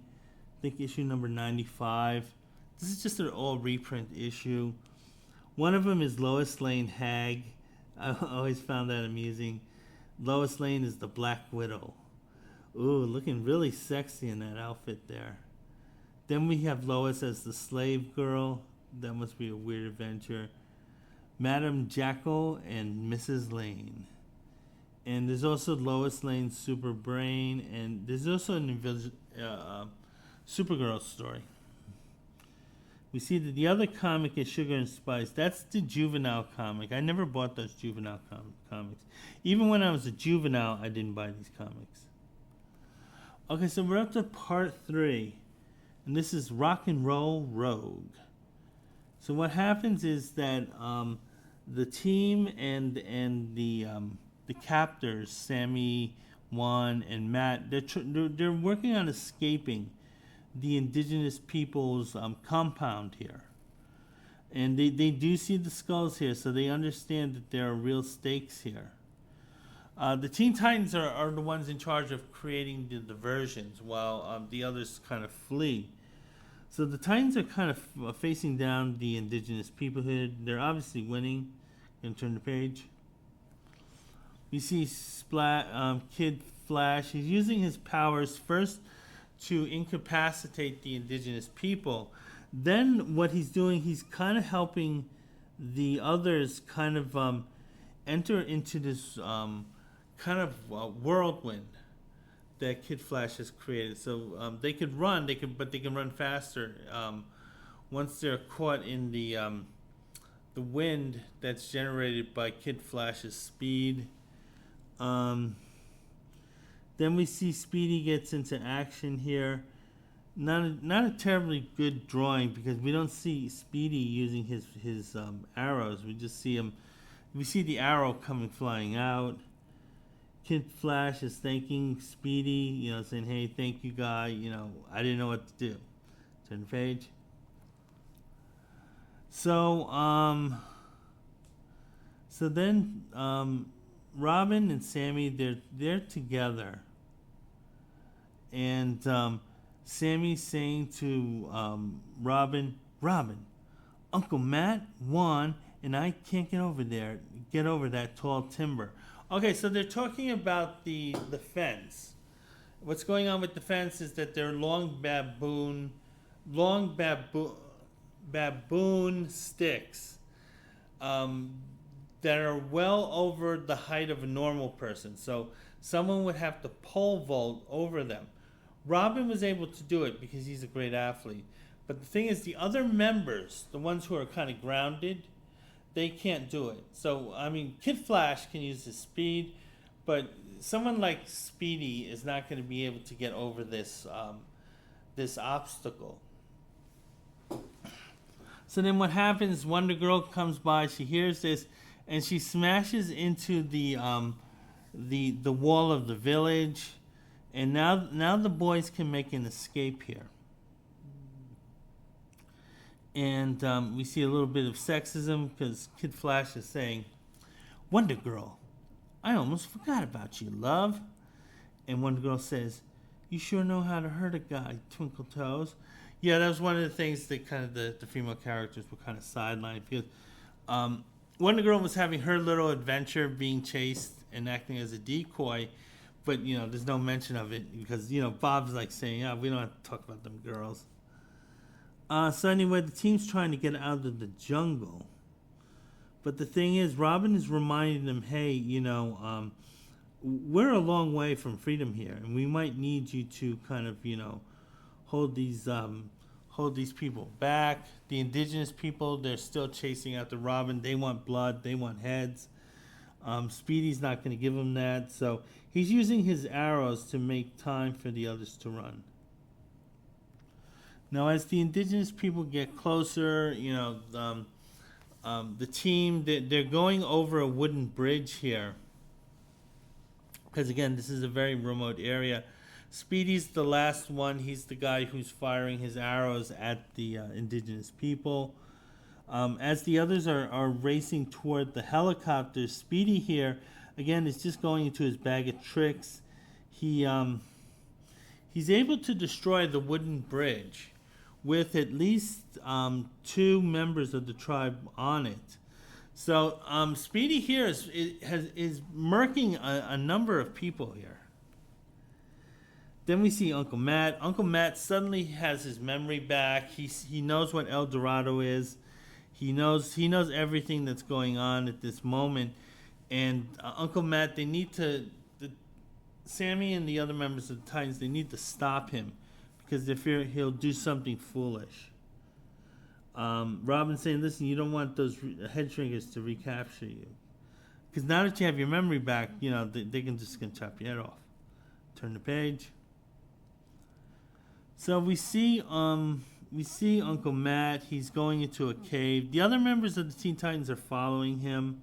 I think issue number 95. This is just an all reprint issue. One of them is Lois Lane Hag. I always found that amusing. Lois Lane is the Black Widow. Ooh, looking really sexy in that outfit there. Then we have Lois as the slave girl. That must be a weird adventure. Madame Jackal and Mrs. Lane. And there's also Lois Lane's Super Brain. And there's also an Supergirl story. We see that the other comic is Sugar and Spice. That's the juvenile comic. I never bought those juvenile comics. Even when I was a juvenile, I didn't buy these comics. Okay, so we're up to part 3. And this is Rock and Roll Rogue. So what happens is that the team and the captors, Sammy, Juan, and Matt, they're working on escaping the indigenous people's compound here. And they do see the skulls here, so they understand that there are real stakes here. The Teen Titans are the ones in charge of creating the diversions, while the others kind of flee. So the Titans are kind of facing down the indigenous people here. They're obviously winning. Gonna turn the page. We see Kid Flash. He's using his powers first to incapacitate the indigenous people. Then what he's doing, he's kind of helping the others kind of enter into this kind of whirlwind that Kid Flash has created. So they could run, but they can run faster once they're caught in the wind that's generated by Kid Flash's speed. Then we see Speedy gets into action here. Not a terribly good drawing, because we don't see Speedy using his arrows. We just see him. We see the arrow coming flying out. Kid Flash is thanking Speedy, saying, "Hey, thank you, guy. I didn't know what to do." Turn the page. So then Robin and Sammy, they're together. And Sammy's saying to Robin, Uncle Matt, Juan, and I can't get over that tall timber. Okay, so they're talking about the fence. What's going on with the fence is that they're long baboon sticks that are well over the height of a normal person. So someone would have to pole vault over them. Robin was able to do it because he's a great athlete. But the thing is, the other members, the ones who are kind of grounded, they can't do it. So, Kid Flash can use his speed, but someone like Speedy is not going to be able to get over this obstacle. So then what happens, Wonder Girl comes by, she hears this, and she smashes into the wall of the village. And now the boys can make an escape here. And we see a little bit of sexism, because Kid Flash is saying, "Wonder Girl, I almost forgot about you, love." And Wonder Girl says, "You sure know how to hurt a guy, Twinkle Toes." Yeah, that was one of the things that kind of the female characters were kind of sidelined, because Wonder Girl was having her little adventure being chased and acting as a decoy. But, there's no mention of it because, Bob's like saying, we don't have to talk about them girls. So anyway, the team's trying to get out of the jungle. But the thing is, Robin is reminding them, hey, we're a long way from freedom here. And we might need you to kind of, hold these people back. The indigenous people, they're still chasing after Robin. They want blood. They want heads. Speedy's not going to give him that, so he's using his arrows to make time for the others to run. Now, as the indigenous people get closer, the team, they're going over a wooden bridge here. Because, again, this is a very remote area. Speedy's the last one. He's the guy who's firing his arrows at the indigenous people. As the others are racing toward the helicopters, Speedy here, again, is just going into his bag of tricks. He's able to destroy the wooden bridge with at least 2 members of the tribe on it. So Speedy here is murking a number of people here. Then we see Uncle Matt. Uncle Matt suddenly has his memory back. He knows what El Dorado is. He knows everything that's going on at this moment. And Uncle Matt, Sammy and the other members of the Titans, they need to stop him because they fear he'll do something foolish. Robin's saying, listen, you don't want those head shrinkers to recapture you. Because now that you have your memory back, they can just gonna chop your head off. Turn the page. So we see Uncle Matt. He's going into a cave. The other members of the Teen Titans are following him.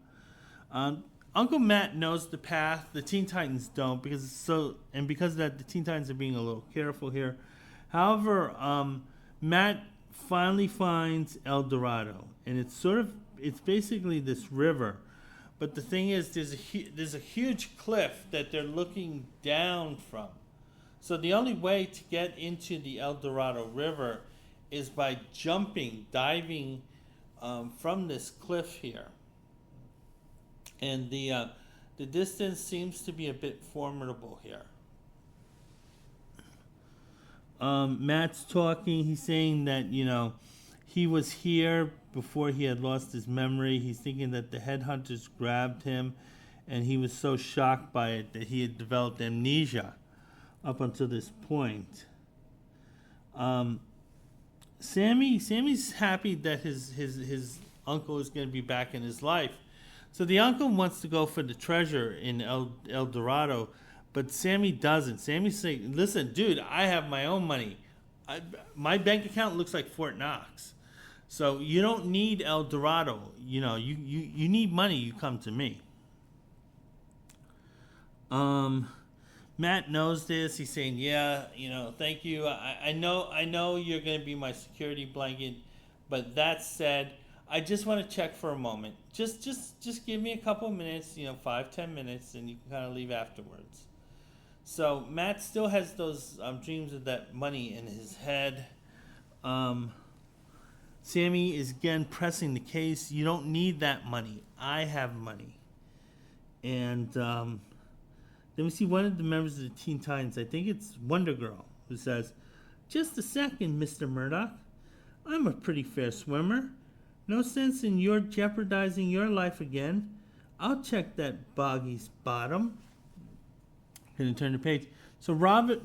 Uncle Matt knows the path. The Teen Titans don't, because of that, the Teen Titans are being a little careful here. However, Matt finally finds El Dorado, and it's basically this river. But the thing is, there's a huge cliff that they're looking down from. So the only way to get into the El Dorado River is by diving from this cliff here. And the distance seems to be a bit formidable here. Matt's talking. He's saying that, he was here before he had lost his memory. He's thinking that the headhunters grabbed him, and he was so shocked by it that he had developed amnesia up until this point. Sammy's happy that his uncle is going to be back in his life. So the uncle wants to go for the treasure in El Dorado, but Sammy doesn't. Sammy's saying, listen, dude, I have my own money. My bank account looks like Fort Knox. So you don't need El Dorado. You need money, you come to me. Matt knows this. He's saying, yeah, thank you. I know you're going to be my security blanket, but that said, I just want to check for a moment. Just give me a couple of minutes, 5-10 minutes, and you can kind of leave afterwards. So Matt still has those dreams of that money in his head. Sammy is again pressing the case. You don't need that money. I have money. And then we see one of the members of the Teen Titans, I think it's Wonder Girl, who says, just a second, Mr. Murdoch. I'm a pretty fair swimmer. No sense in your jeopardizing your life again. I'll check that boggy's bottom. Gonna turn the page. So Wonder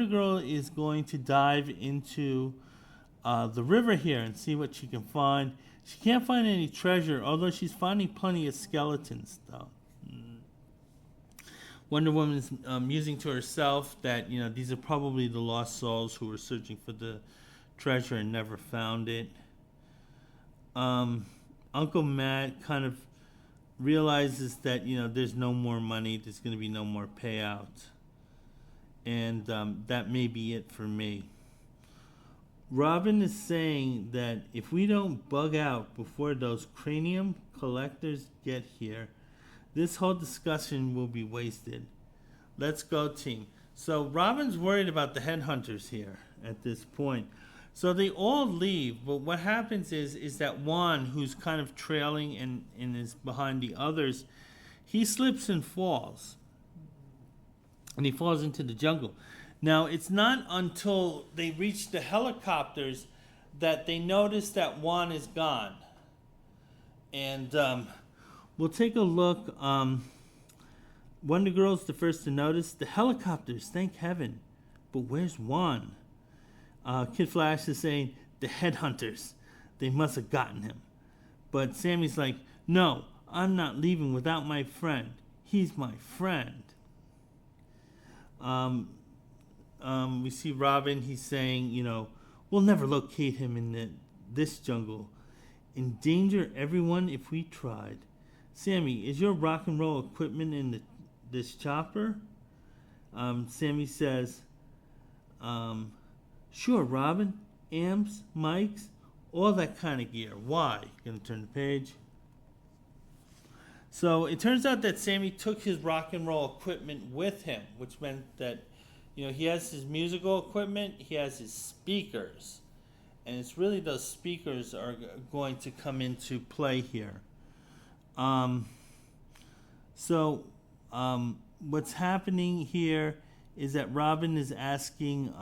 Girl is going to dive into the river here and see what she can find. She can't find any treasure, although she's finding plenty of skeletons, though. Wonder Woman's musing to herself that, these are probably the lost souls who were searching for the treasure and never found it. Uncle Matt kind of realizes that, there's no more money, there's going to be no more payout. And that may be it for me. Robin is saying that if we don't bug out before those cranium collectors get here, this whole discussion will be wasted. Let's go, team. So Robin's worried about the headhunters here at this point. So they all leave, but what happens is that Juan, who's kind of trailing and is behind the others, he slips and falls. And he falls into the jungle. Now, it's not until they reach the helicopters that they notice that Juan is gone. And we'll take a look. Wonder Girl's the first to notice. The helicopters, thank heaven. But where's Juan? Kid Flash is saying, the headhunters, they must have gotten him. But Sammy's like, no, I'm not leaving without my friend. He's my friend. We see Robin. He's saying, we'll never locate him in this jungle. Endanger everyone if we tried. Sammy, is your rock and roll equipment in this chopper? Sammy says, sure, Robin. Amps, mics, all that kind of gear. Why? Gonna turn the page. So it turns out that Sammy took his rock and roll equipment with him, which meant that, he has his musical equipment, he has his speakers, and it's really those speakers are going to come into play here. What's happening here is that Robin is asking,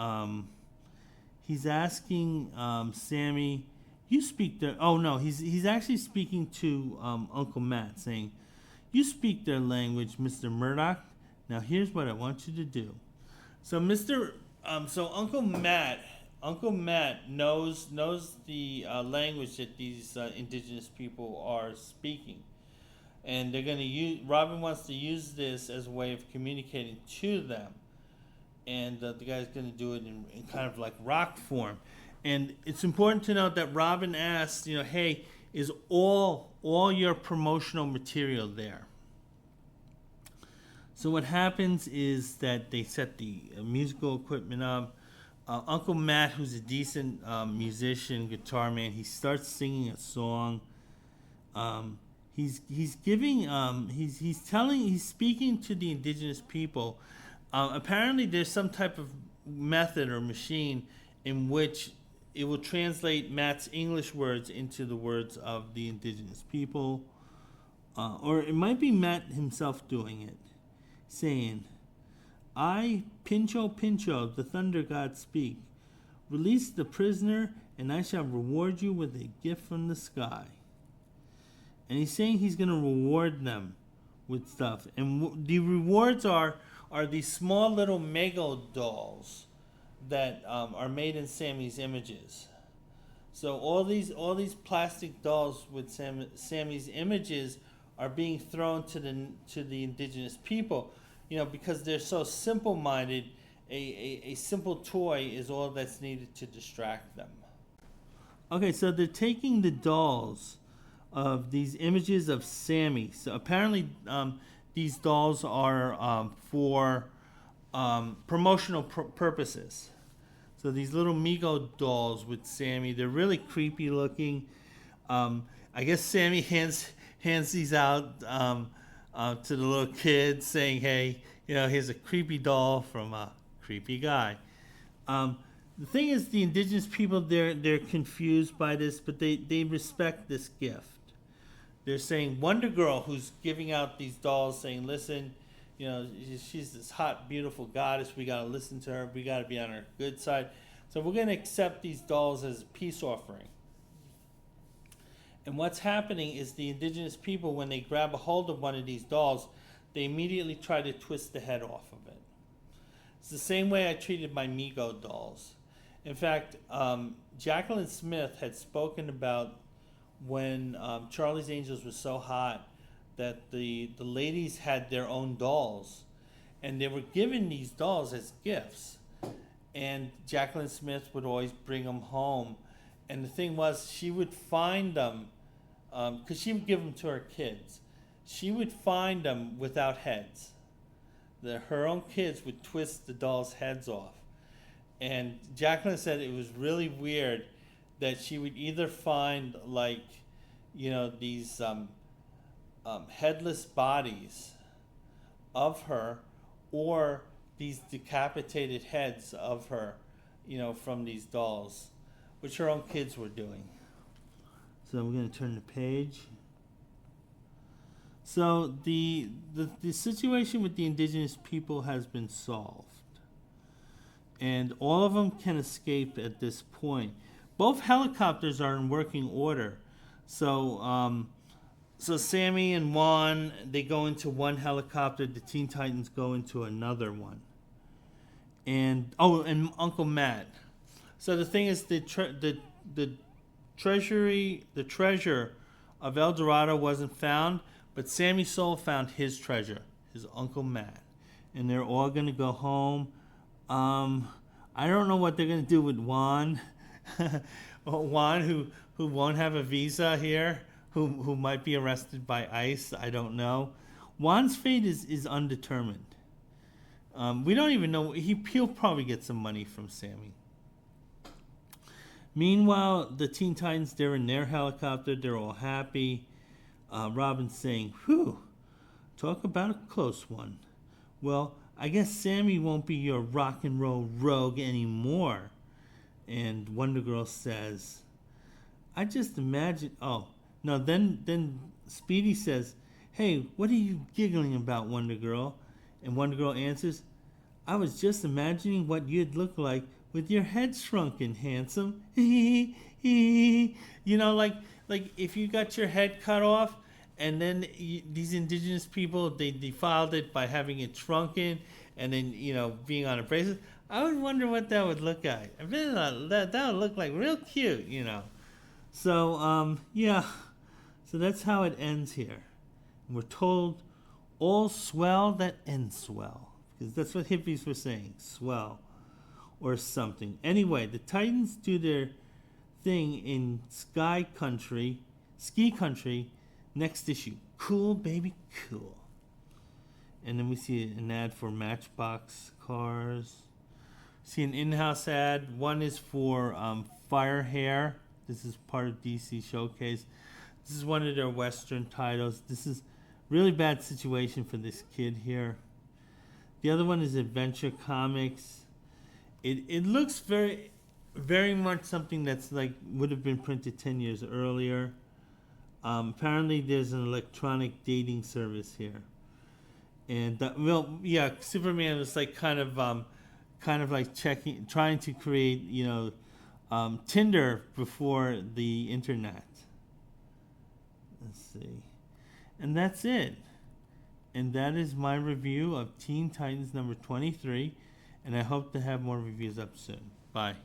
Sammy, you speak their, oh no, he's actually speaking to Uncle Matt, saying, you speak their language, Mr. Murdoch. Now here's what I want you to do. So Uncle Matt knows the language that these indigenous people are speaking, and they're going to use. Robin wants to use this as a way of communicating to them, and the guy's going to do it in kind of like rock form. And it's important to note that Robin asks, hey, is all your promotional material there? So what happens is that they set the musical equipment up. Uncle Matt, who's a decent musician, guitar man, he starts singing a song. He's speaking to the indigenous people. Apparently, there's some type of method or machine in which it will translate Matt's English words into the words of the indigenous people, or it might be Matt himself doing it, saying, I, Pincho, the thunder god, speak. Release the prisoner, and I shall reward you with a gift from the sky. And he's saying he's going to reward them with stuff. And the rewards are these small little Mego dolls that are made in Sammy's images. So all these plastic dolls with Sammy's images are being thrown to the indigenous people, because they're so simple-minded. A simple toy is all that's needed to distract them. Okay, so they're taking the dolls of these images of Sammy. So apparently these dolls are for promotional purposes. So these little Mego dolls with Sammy, they're really creepy looking. I guess Sammy hands these out to the little kids, saying, hey, here's a creepy doll from a creepy guy. The thing is, the indigenous people, they're confused by this, but they respect this gift. They're saying Wonder Girl, who's giving out these dolls, saying, listen, she's this hot, beautiful goddess. We got to listen to her. We got to be on her good side. So we're going to accept these dolls as a peace offering. And what's happening is the indigenous people, when they grab a hold of one of these dolls, they immediately try to twist the head off of it. It's the same way I treated my Mego dolls. In fact, Jacqueline Smith had spoken about when Charlie's Angels was so hot that the ladies had their own dolls, and they were given these dolls as gifts. And Jacqueline Smith would always bring them home. And the thing was, she would find them, because she would give them to her kids. She would find them without heads. Her own kids would twist the dolls' heads off. And Jacqueline said it was really weird that she would either find these headless bodies of her, or these decapitated heads of her, from these dolls, which her own kids were doing. So we're going to turn the page. So the situation with the indigenous people has been solved, and all of them can escape at this point. Both helicopters are in working order. So Sammy and Juan, they go into one helicopter. The Teen Titans go into another one. And Uncle Matt. So the thing is, the treasure of El Dorado wasn't found, But Sammy Soul found his treasure, his Uncle Matt. And they're all going to go home. I don't know what they're going to do with Juan. Juan, who won't have a visa here, who might be arrested by ICE. I don't know. Juan's fate is undetermined. We don't even know. He'll probably get some money from Sammy. Meanwhile, the Teen Titans, they're in their helicopter. They're all happy. Robin's saying, "Whew, talk about a close one. Well, I guess Sammy won't be your rock and roll rogue anymore." And Wonder Girl says, "I just imagine." Oh no! Then Speedy says, "Hey, what are you giggling about, Wonder Girl?" And Wonder Girl answers, "I was just imagining what you'd look like with your head shrunken, handsome." You know, like if you got your head cut off, and then these indigenous people, they defiled it by having it shrunken, and then being on a bracelet. I would wonder what that would look like. I bet that would look like real cute, So yeah, so that's how it ends here. And we're told, all swell that ends swell, because that's what hippies were saying, swell or something. Anyway, the Titans do their thing in ski country, next issue. Cool, baby, cool. And then we see an ad for Matchbox cars. See an in-house ad. One is for Fire Hair. This is part of DC Showcase. This is one of their Western titles. This is really bad situation for this kid here. The other one is Adventure Comics. It looks very, very much something that's like would have been printed 10 years earlier. Apparently, there's an electronic dating service here, and Superman was like kind of like trying to create Tinder before the internet. Let's see, and that's it. And that is my review of Teen Titans number 23, and I hope to have more reviews up soon. Bye.